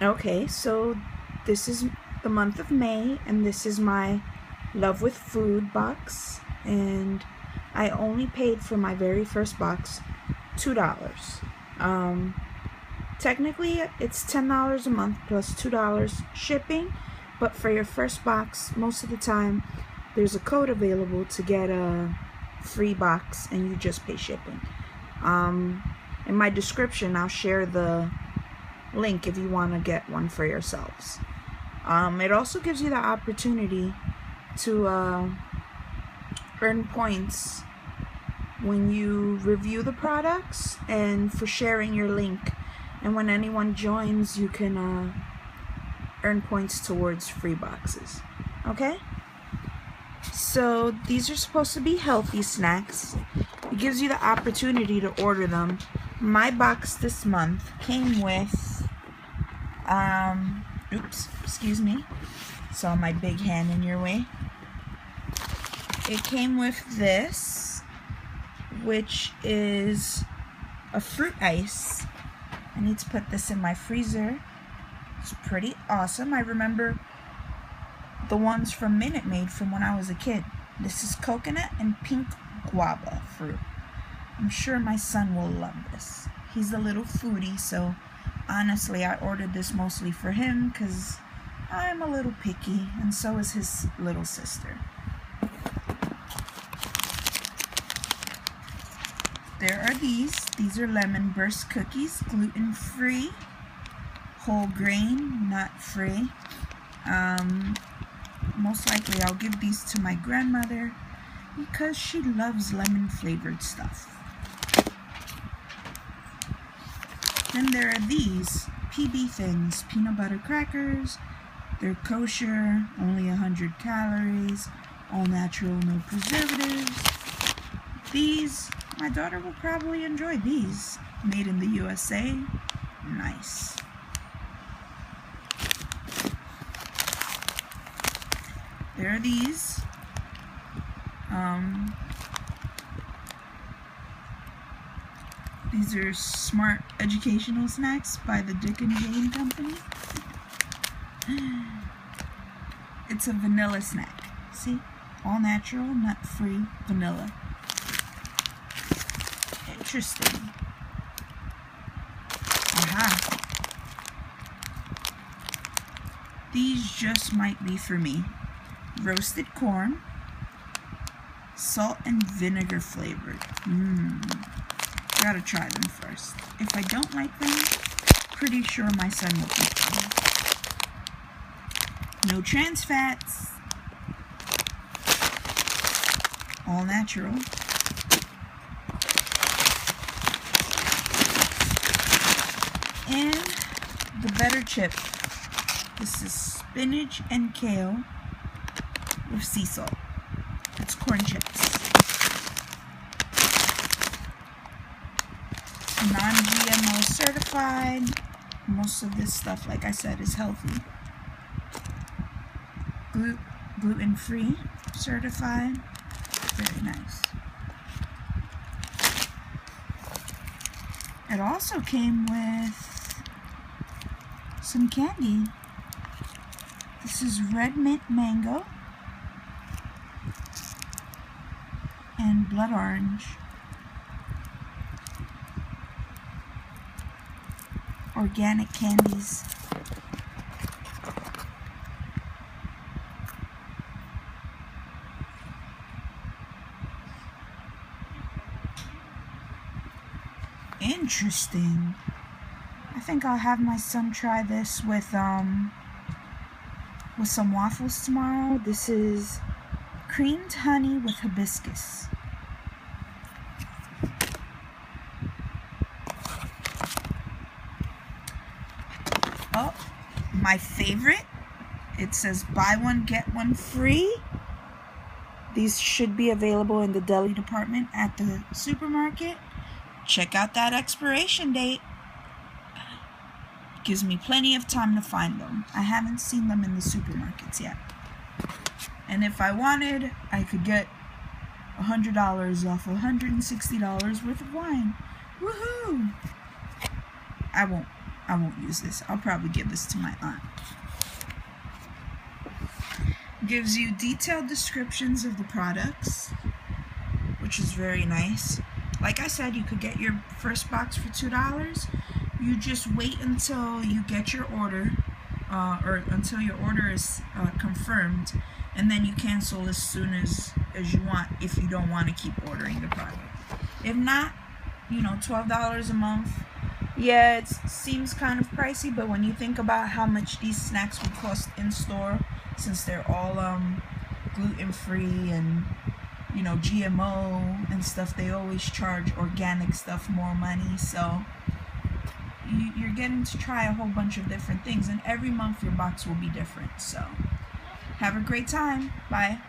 Okay, so this is the month of May, and this is my Love with Food box, and I only paid for my very first box $2. Technically it's $10 a month plus $2 shipping, but for your first box, most of the time there's a code available to get a free box, and you just pay shipping. In my description, I'll share the link if you want to get one for yourselves. It also gives you the opportunity to earn points when you review the products and for sharing your link. And when anyone joins, you can earn points towards free boxes. Okay? So these are supposed to be healthy snacks. It gives you the opportunity to order them. My box this month came with oops, excuse me, saw my big hand in your way. It came with this, which is a fruit ice. I need to put this in my freezer. It's pretty awesome. I remember the ones from Minute Maid from when I was a kid. This is coconut and pink guava fruit. I'm sure my son will love this. He's a little foodie, so honestly, I ordered this mostly for him because I'm a little picky, and so is his little sister. There are these. These are lemon burst cookies, gluten-free, whole grain, nut-free. Most likely I'll give these to my grandmother because she loves lemon-flavored stuff. Then there are these PB things, peanut butter crackers. They're kosher, only 100 calories, all natural, no preservatives. These, my daughter will probably enjoy these. Made in the USA. Nice. There are these. These are smart educational snacks by the Dick and Jane Company. It's a vanilla snack. See? All natural, nut-free, vanilla. Interesting. Aha. These just might be for me. Roasted corn. Salt and vinegar flavored. Gotta try them first. If I don't like them, pretty sure my son will eat them. No trans fats. All natural. And the better chip. This is spinach and kale with sea salt. It's corn chips. Non-GMO certified. Most of this stuff, like I said, is healthy. Gluten-free certified. Very nice. It also came with some candy. This is red mint mango and blood orange. Organic candies. Interesting. I think I'll have my son try this with some waffles tomorrow. This is creamed honey with hibiscus. Oh, my favorite. It says buy one, get one free. These should be available in the deli department at the supermarket. Check out that expiration date. Gives me plenty of time to find them. I haven't seen them in the supermarkets yet. And if I wanted, I could get $100 off $160 worth of wine. Woohoo! I won't. I won't use this. I'll probably give this to my aunt. Gives you detailed descriptions of the products, which is very nice. Like I said, you could get your first box for $2. You just wait until you get your order, or until your order is confirmed, and then you cancel as soon as you want if you don't want to keep ordering the product. If not, you know, $12 a month. Yeah, it seems kind of pricey, but when you think about how much these snacks would cost in store, since they're all gluten-free and, you know, GMO and stuff, they always charge organic stuff more money. So you're getting to try a whole bunch of different things, and every month your box will be different. So have a great time. Bye.